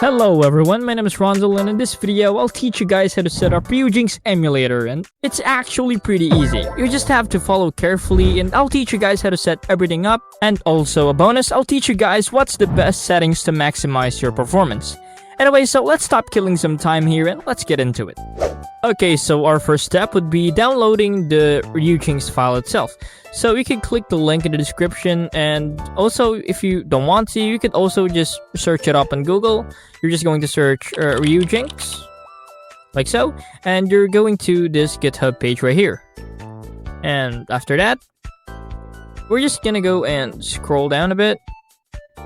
Hello everyone, my name is Ronzel, and in this video I'll teach you guys how to set up Ryujinx Emulator, and it's actually pretty easy. You just have to follow carefully, and I'll teach you guys how to set everything up, and also a bonus, I'll teach you guys what's the best settings to maximize your performance. Anyway, so let's stop killing some time here and let's get into it. Okay, so our first step would be downloading the Ryujinx file itself. So you can click the link in the description, and also if you don't want to, you could also just search it up on Google. You're just going to search Ryujinx, like so, and you're going to this GitHub page right here. And after that, we're just gonna go and scroll down a bit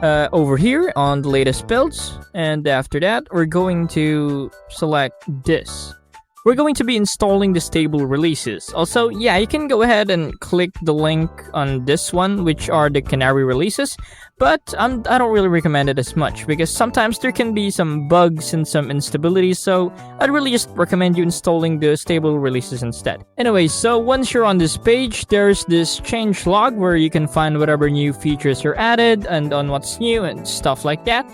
over here on the latest builds, and after that, we're going to select this. We're going to be installing the stable releases. Also, yeah, you can go ahead and click the link on this one, which are the canary releases, but I don't really recommend it as much because sometimes there can be some bugs and some instabilities, so I'd really just recommend you installing the stable releases instead. Anyway, so once you're on this page, there's this change log where you can find whatever new features are added and on what's new and stuff like that.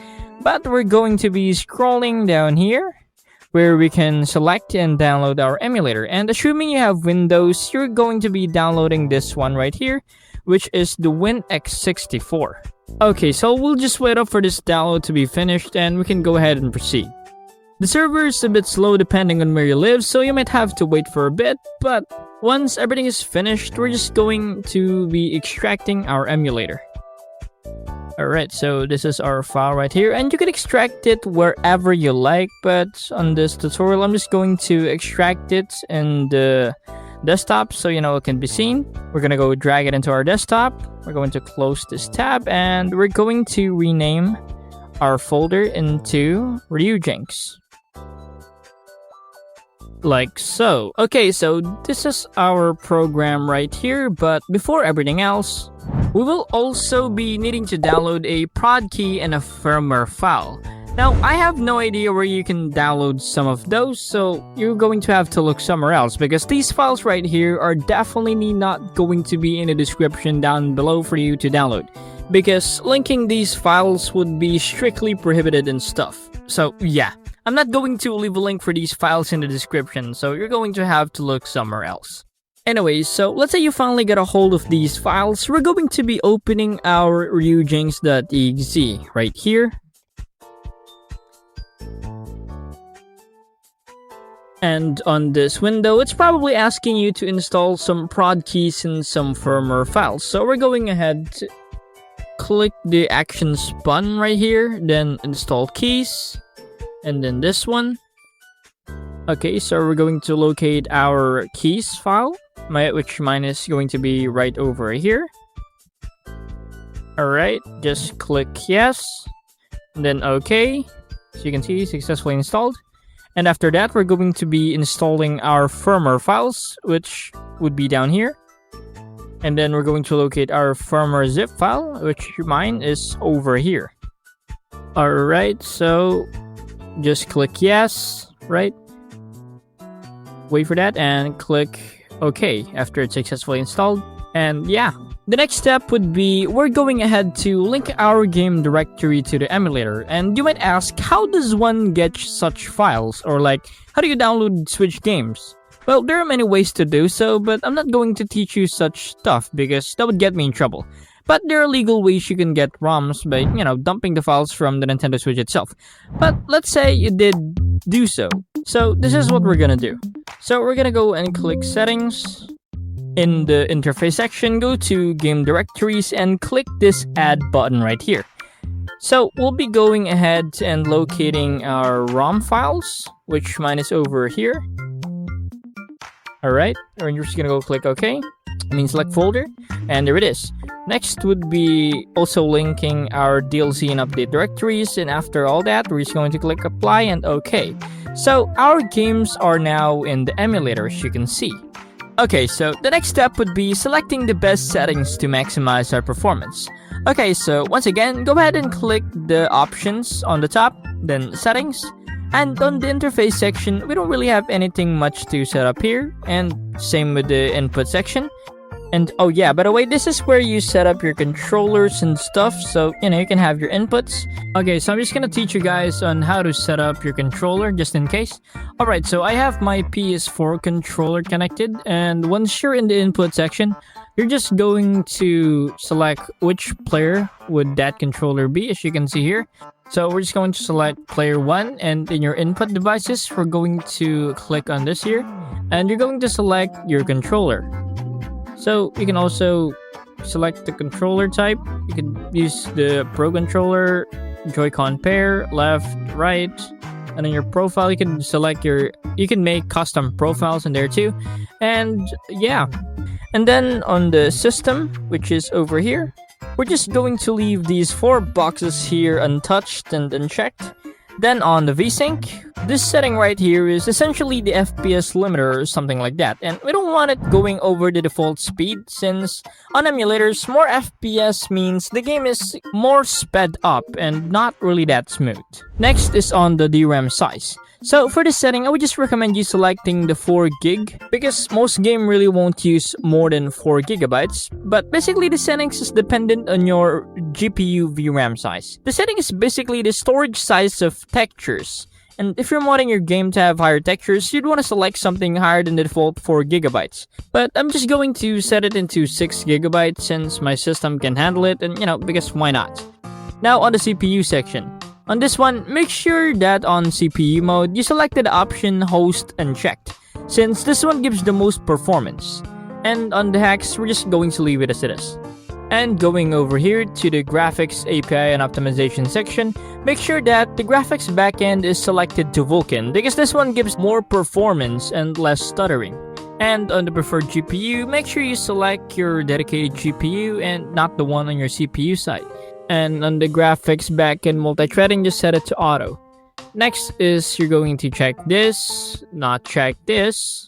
But we're going to be scrolling down here, where we can select and download our emulator. And assuming you have Windows, you're going to be downloading this one right here, which is the WinX64. Okay, so we'll just wait up for this download to be finished and we can go ahead and proceed. The server is a bit slow depending on where you live, so you might have to wait for a bit, but once everything is finished, we're just going to be extracting our emulator. Alright, so this is our file right here, and you can extract it wherever you like, but on this tutorial I'm just going to extract it in the desktop so you know it can be seen. We're gonna go drag it into our desktop, we're going to close this tab, and we're going to rename our folder into Ryujinx. Like so. Okay, so this is our program right here, but before everything else, we will also be needing to download a prod key and a firmware file. Now, I have no idea where you can download some of those, so you're going to have to look somewhere else because these files right here are definitely not going to be in the description down below for you to download, because linking these files would be strictly prohibited and stuff. So yeah, I'm not going to leave a link for these files in the description, so you're going to have to look somewhere else. Anyway, so let's say you finally get a hold of these files. We're going to be opening our ryujinx.exe right here. And on this window, it's probably asking you to install some prod keys and some firmware files. So we're going ahead to click the actions button right here, then install keys, and then this one. Okay, so we're going to locate our keys file, which mine is going to be right over here. Alright, just click yes, and then okay. So you can see successfully installed. And after that, we're going to be installing our firmware files, which would be down here. And then we're going to locate our firmware zip file, which mine is over here. Alright, so just click yes, right? Wait for that and click OK after it's successfully installed. And yeah, the next step would be we're going ahead to link our game directory to the emulator. And you might ask, how does one get such files? Or like, how do you download Switch games? Well, there are many ways to do so, but I'm not going to teach you such stuff because that would get me in trouble. But there are legal ways you can get ROMs by, dumping the files from the Nintendo Switch itself. But let's say you did do so. So this is what we're gonna do. So we're gonna go and click settings. In the interface section, go to game directories and click this add button right here. So we'll be going ahead and locating our ROM files, which mine is over here. Alright, and you're just gonna go click OK. Select folder, and there it is. Next would be also linking our DLC and update directories, and after all that, we're just going to click apply and OK. So our games are now in the emulator, as you can see. Okay, so the next step would be selecting the best settings to maximize our performance. Okay, so once again, go ahead and click the options on the top, then settings. And on the interface section, we don't really have anything much to set up here, and same with the input section. And oh yeah, by the way, this is where you set up your controllers and stuff, so you can have your inputs. Okay, so I'm just gonna teach you guys on how to set up your controller just in case. Alright, so I have my PS4 controller connected, and once you're in the input section, you're just going to select which player would that controller be, as you can see here. So we're just going to select player 1, and in your input devices, we're going to click on this here, and you're going to select your controller. So you can also select the controller type. You can use the Pro controller, Joy-Con pair, left, right, and in your profile you can select you can make custom profiles in there too. And yeah. And then on the system, which is over here, we're just going to leave these 4 boxes here untouched and unchecked. Then on the VSync, this setting right here is essentially the FPS limiter or something like that, and we don't want it going over the default speed since on emulators, more FPS means the game is more sped up and not really that smooth. Next is on the DRAM size. So for this setting, I would just recommend you selecting the 4 gig because most game really won't use more than 4 gigabytes. But basically the settings is dependent on your GPU VRAM size. The setting is basically the storage size of textures. And if you're modding your game to have higher textures, you'd want to select something higher than the default 4 gigabytes. But I'm just going to set it into 6 gigabytes since my system can handle it and because why not? Now on the CPU section. On this one, make sure that on CPU mode, you selected the option Host Unchecked, since this one gives the most performance. And on the hacks, we're just going to leave it as it is. And going over here to the Graphics API and Optimization section, make sure that the graphics backend is selected to Vulkan, because this one gives more performance and less stuttering. And on the preferred GPU, make sure you select your dedicated GPU and not the one on your CPU side. And on the graphics backend multi-threading, just set it to auto. Next is you're going to check this, not check this,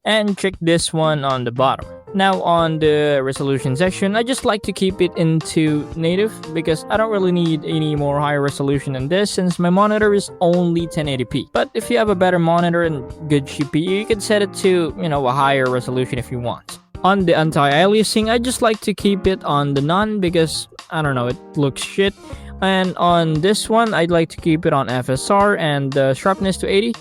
and check this one on the bottom. Now on the resolution section, I just like to keep it into native because I don't really need any more higher resolution than this since my monitor is only 1080p. But if you have a better monitor and good GPU, you can set it to, a higher resolution if you want. On the anti-aliasing, I just like to keep it on the none because, I don't know, it looks shit. And on this one, I'd like to keep it on FSR and sharpness to 80.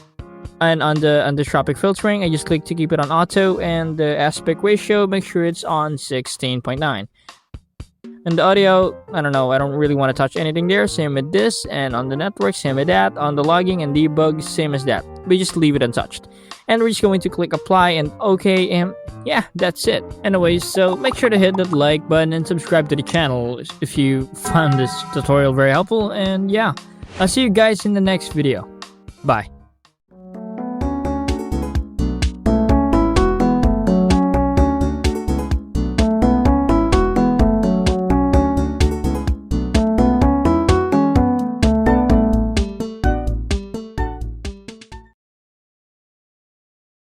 And on the anisotropic filtering, I just click to keep it on auto. And the aspect ratio, make sure it's on 16.9. And the audio, I don't know, I don't really want to touch anything there. Same with this. And on the network, same with that. On the logging and debug, same as that. We just leave it untouched. And we're just going to click apply and OK, and yeah, that's it. Anyways, so make sure to hit that like button and subscribe to the channel if you found this tutorial very helpful. And yeah, I'll see you guys in the next video. Bye.